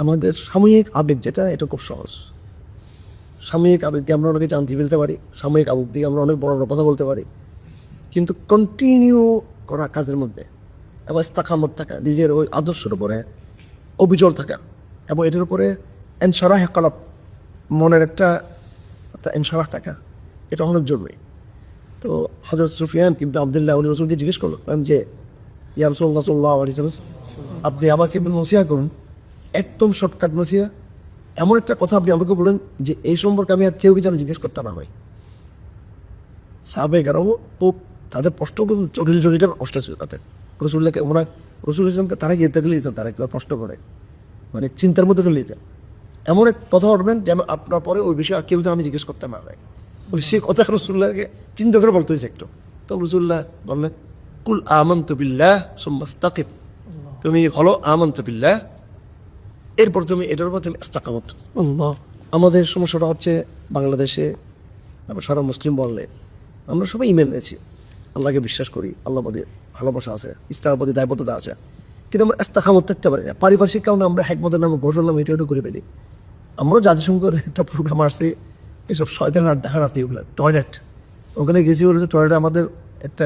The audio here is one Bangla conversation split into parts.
আমাদের সাময়িক আবেগ যেটা, এটা খুব সহজ। সাময়িক আবেগ দিয়ে আমরা অনেকে জানতে ফেলতে পারি, সাময়িক আবেগ দিয়ে আমরা অনেক বড় বড় কথা বলতে পারি, কিন্তু কন্টিনিউ করা কাজের মধ্যে এবং ইস্তেকামত থাকা, নিজের ওই আদর্শের উপরে অবিচল থাকা এবং এটার উপরে ইনশারাহ কলব, মনের একটা ইনশারাহ থাকা, এটা অনেক জরুরি। তো হযরত সুফিয়ান ইবনে আব্দুল্লাহ উনি রাসূলকে জিজ্ঞেস করলেন যে ইয়া রাসূলুল্লাহ সাল্লাল্লাহু আলাইহি ওয়াসাল্লাম, আপনি আমাকে নসিহত করুন, একদম শর্টকাট নসিহত, এমন একটা কথা আপনি আমাকে বলেন যে এই সম্পর্কে আমি আর কেউ যেন জিজ্ঞেস করতে না হয়। সাহাবায়ে কেরাম তো তাদের প্রশ্ন জটিল জটিল প্রশ্ন ছিল তাদের, রসুল্লাহকে ওরা রসুল ইসলামকে তারা গিয়ে থাকলে দিতেন, তারা কেউ প্রশ্ন করে মানে চিন্তার মধ্যে ফেলে দিতেন। এমন এক কথা উঠবেন যেন আপনার পরে ওই বিষয়ে আর কেউ যেন আমি জিজ্ঞেস করতে না হয়। সে কথা রসুল্লাহকে চিন্তা করে বলতে হয়েছে একটু। তো রসুল্লাহ বললেন, কুল আমানতু বিল্লাহ সুম্মা ইস্তাকিম, তুমি হলো আমানতু বিল্লাহ, এরপর তুমি এটার উপর তুমি ইস্তেকামত। আমাদের সমস্যাটা হচ্ছে বাংলাদেশে আমরা সারা মুসলিম বললে আমরা সবাই ইমান এনেছি, আল্লাহকে বিশ্বাস করি, আল্লাহ প্রতি ভালোবাসা আছে, ইসলামের প্রতি দায়বদ্ধতা আছে, কিন্তু আমরা ইস্তেকামত থাকতে পারি না। পারিপার্শ্বিক কারণে আমরা হেকমতের নামে ঘোষ করলাম, এটা করে ফেলি। আমরা জাতিসংঘের একটা প্রোগ্রাম আসছি, এসব শয়তান আর দেখা রাখতে ওগুলো টয়লেট, ওখানে গেছি, বলে টয়লেটে আমাদের একটা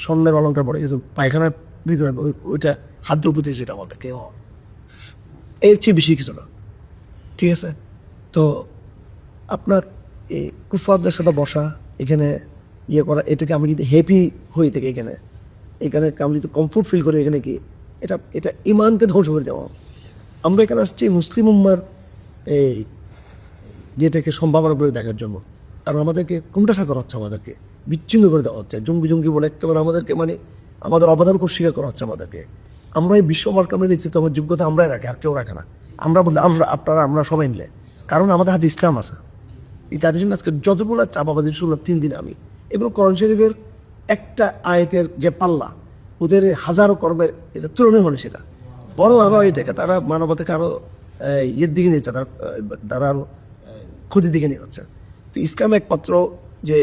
স্বর্ণের অলঙ্কার পড়ে গেছে পায়খানার ভিতরে, ওইটা হাত দিয়ে পুঁতেছে, এটা আমাদের কেউ এর চেয়ে বেশি কিছু না। ঠিক আছে, তো আপনার এই কুফারদের সাথে বসা, এখানে ইয়ে করা, এটাকে আমি যদি হ্যাপি হয়ে থাকি এখানে আমি যদি কমফোর্ট ফিল করি এখানে, কি এটা এটা ইমানকে ধ্বংস করে দেওয়া। আমরা এখানে আসছি মুসলিম উম্মার এই যেটাকে সম্ভাবনা করে দেখার জন্য, আর আমাদেরকে কোনটাশা করা হচ্ছে, আমাদেরকে বিচ্ছিন্ন করে দেওয়া হচ্ছে, জঙ্গি জঙ্গি বলে একেবারে আমাদেরকে মানে আমাদের অবদানকে স্বীকার করা হচ্ছে আমাদেরকে। আমরা এই বিশ্ব মার্কামে দিচ্ছি, তো আমার যোগ্যতা আমরাই রাখি, আর কেউ রাখে না। আমরা বলতে আপনারা আমরা সবাই নিলে, কারণ আমাদের হাতে ইসলাম আছে। এই তাদের জন্য আজকে যতগুলো চাপাবাজি শুনলাম 3 দিন আমি, এবং কোরআন শরীফের একটা আয়াতের যে পাল্লা, ওদের হাজারো কর্মের এটা তুলনা হলে সেটা বড় আবার এটাকে তারা মানবতাকে আরও ইয়ের দিকে নিয়ে যাচ্ছে, তারা আরও ক্ষতির দিকে নিয়ে যাচ্ছে। তো ইসলাম একমাত্র যে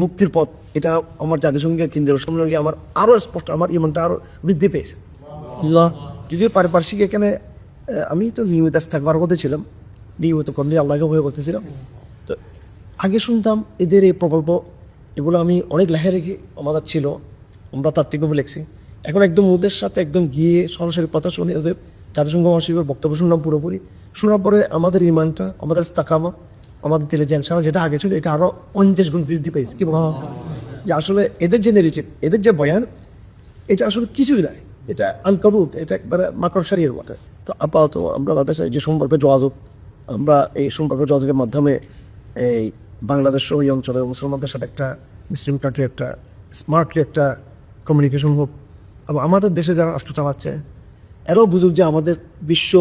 মুক্তির পথ, এটা আমার জাতিসংঘের কেন্দ্রীয় সম্মেলনে আমার আরও স্পষ্ট, আমার ইমানটা আরও বৃদ্ধি পেয়েছে। যদিও পারিপার্শ্বিক এখানে আমি তো নিয়মিত থাকবার মধ্যে ছিলাম, নিয়মিত কর্মী আল্লাহকে ভয় করতেছিলাম। তো আগে শুনতাম এদের এই প্রকল্প, এগুলো আমি অনেক লেখালেখি আমাদের ছিল, আমরা তাত্ত্বিকভাবে লিখছি। এখন একদম ওদের সাথে একদম গিয়ে সরাসরি কথা শুনে ওদের জাতিসংঘ মহাসচিবের বক্তব্য শুনলাম পুরোপুরি। শোনার পরে আমাদের ইমানটা, আমাদের ইস্তেকামত, আমাদের দিলে জ্ঞান যেটা আগে ছিল এটা আরও 50 গুণ বৃদ্ধি পেয়েছে। কি বলা যে আসলে এদের যে নেগেটিভ, এদের যে বয়ান, এটা আসলে কিছুই নাই, এটা আনকাবুত, এটা একবারে মাকড়সারির মতো। তো আপাতত আমরা তাদের সাথে যে সম্পর্কে যোগাযোগ, আমরা এই সম্পর্কে যোগাযোগের মাধ্যমে এই বাংলাদেশ ওই অঞ্চলের মুসলমানদের সাথে একটা মুসলিম কান্ট্রি একটা স্মার্টলি একটা কমিউনিকেশন হোক, এবং আমাদের দেশে যারা রাষ্ট্র চালাচ্ছে এরাও বুঝুক যে আমাদের বিশ্ব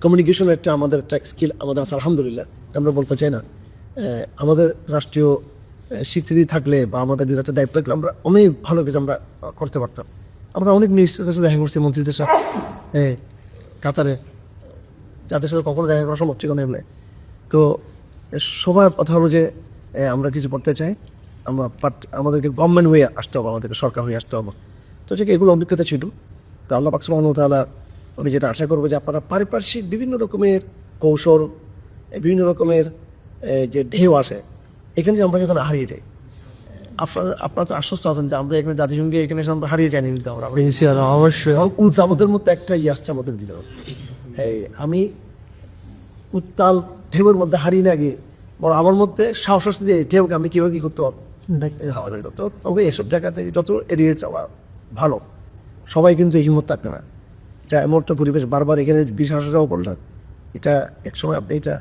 কমিউনিকেশনের একটা আমাদের একটা স্কিল আমাদের আছে, আলহামদুলিল্লাহ। আমরা বলতে চাই না, আমাদের রাষ্ট্রীয় স্বীকৃতি থাকলে বা আমাদের একটা দায়িত্ব থাকলে আমরা অনেক ভালো কিছু আমরা করতে পারতাম। আমরা অনেক মিনিস্টারদের সাথে দেখা করছি, মন্ত্রীদের সাথে কাতারে, যাদের সাথে কখনো দেখা করা সম্ভব ছিল না এমনি। তো সবার কথা হলো যে আমরা কিছু করতে চাই, আমরা আমাদেরকে গভর্নমেন্ট হয়ে আসতে হবে, আমাদেরকে সরকার হয়ে আসতে হবে। তো ঠিক এগুলো অভিজ্ঞতা ছিল। তো আল্লাহ পাক সুবহানাহু ওয়া তাআলা, আমি যেটা আশা করবো যে আপনারা পারিপার্শ্বিক বিভিন্ন রকমের কৌশল, বিভিন্ন রকমের যে ঢেউ আসে, এখানে যে আমরা যখন হারিয়ে যাই, আপনারা তো আশ্বস্ত আছেন যে আমরা এখানে জাতিসংঘে এখানে আমরা হারিয়ে যাইনি, কিন্তু আমরা অবশ্যই আমাদের মধ্যে একটা ইয়ে আসছে আমাদের ভিতরে। আমি উত্তাল ঢেউয়ের মধ্যে হারিয়ে না গিয়ে বড় আমার মধ্যে সাহস আসছে যে ঢেউকে আমি কীভাবে কী করতে পারবো। তবে এসব জায়গাতে যত এড়িয়ে যাওয়া ভালো। সবাই কিন্তু এই হিম্মত থাকবে না, যা এমন একটা পরিবেশ বারবার এখানে বিশ্বাস যাওয়া করলেন, এটা একসময় আপনি এটা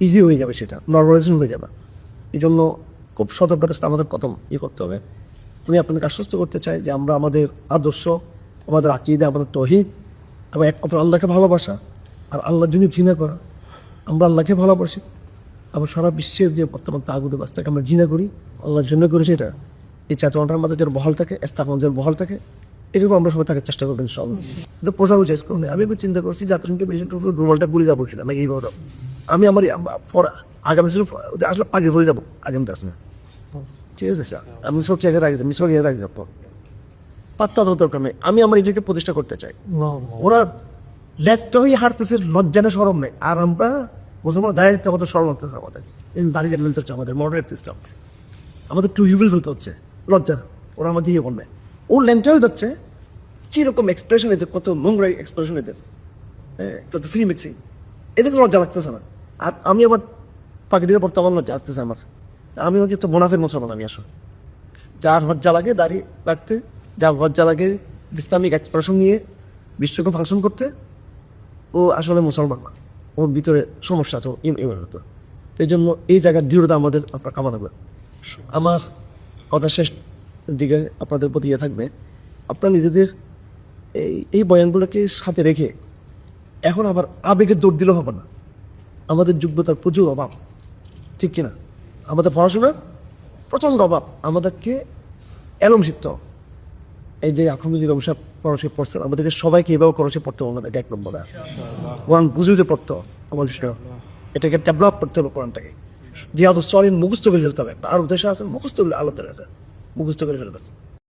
ইজি হয়ে যাবে, সেটা নর্মালাইজেশন হয়ে যাবে। এই জন্য খুব সতর্কতার সাথে আমাদের কত করতে হবে। আমি আপনাকে আশ্বস্ত করতে চাই যে আমরা আমাদের আদর্শ, আমাদের আকীদা, আমাদের তৌহিদ এবং একমাত্র আল্লাহকে ভালোবাসা আর আল্লাহর জন্য ঘৃণা করা, আমরা আল্লাহকে ভালোবাসি। আবার সারা বিশ্বের যে বর্তমান তাগুদে বাস্তাকে আমরা ঘৃণা করি, আল্লাহর জন্য করি, সেটা এই চেতনাটার আমাদের যেন বহাল থাকে, ইস্তেকামত যেন বহাল থাকে, এরকম আমরা সবাই থাকার চেষ্টা করবেন ইনশাআল্লাহ। কিন্তু পোষাও চেস করুন। আমি চিন্তা করছি জাতিসংঘের পেশেন্ট রুমালটা পুড়ে যাবো কিনা, নাকি এইভাবে আমি আমার আগামী আসলে পাগিয়ে পড়ে যাবো আগামী আসলে। ঠিক আছে স্যার, আমি সব জায়গায় রাখি, আমি সব জায়গায় রাখি যাবো, পাত্তা তো দরকার নেই। আমি আমার নিজেকে প্রতিষ্ঠা করতে চাই। ওরা লেটটা হয়ে হারতেছে, লজ্জানে সরম নেই। আর আমরা মুসলমান দাঁড়িয়ে আমাদের সরম লাগতেছে, আমাদের দাঁড়িয়ে গেলে হচ্ছে আমাদের মডারেট সিস্টেম, আমাদের টু হিউবিল হতে হচ্ছে লজ্জা। ওরা আমাদের ইয়ে বলবে, ও ল্যাংটা হয়ে যাচ্ছে, কীরকম এক্সপ্রেশন এদের, কত নোংরা এক্সপ্রেশন এদের, হ্যাঁ, কত ফ্রি মিক্সিং, এদের তো লজ্জা লাগতেছে না। আর আমি আবার পাখিটিকে পড়তে আমার লজ্জা লাগতেছে আমার। আমি হচ্ছে তো মোনাফের মুসলমান আমি আসলে, যার লজ্জা লাগে দাঁড়িয়ে রাখতে, যার লজ্জা লাগে ইসলামিক এক্সপ্রেশন নিয়ে বিশ্বকে ফাংশন করতে, ও আসলে মুসলমান না, ওর ভিতরে সমস্যা তো ইমের হতো। এই জন্য এই জায়গার দৃঢ়তা আমাদের আপনার কামানো হবে। আমার কথা শেষ দিকে আপনাদের প্রতি ইয়ে থাকবে, আপনার নিজেদের এই বয়ানগুলোকে সাথে রেখে এখন আবার আবেগে জোর দিলেও হবে না। আমাদের যোগ্যতার প্রচুর অভাব, ঠিক কিনা? আমাদের পড়াশোনার প্রচণ্ড অভাব, আমাদেরকে এলম শিখতে হবে। এই যে এখন যদি ব্যবসা করসে পড়ছেন, আমাদেরকে সবাইকে এভাবে করসে পড়তে হবে, আমাদেরকে এক নম্বরে কোরআন বুঝে যে পড়তে হবে, আমার বিষয় এটাকে ডেভেলপ করতে হবে কোরআনটাকে। যেহেতু সরি মুখস্থ করে ফেলতে হবে, আর উদ্দেশ্য আছে মুখস্থ আলোচনা আছে, মুখস্থ করে ফেলতে হবে।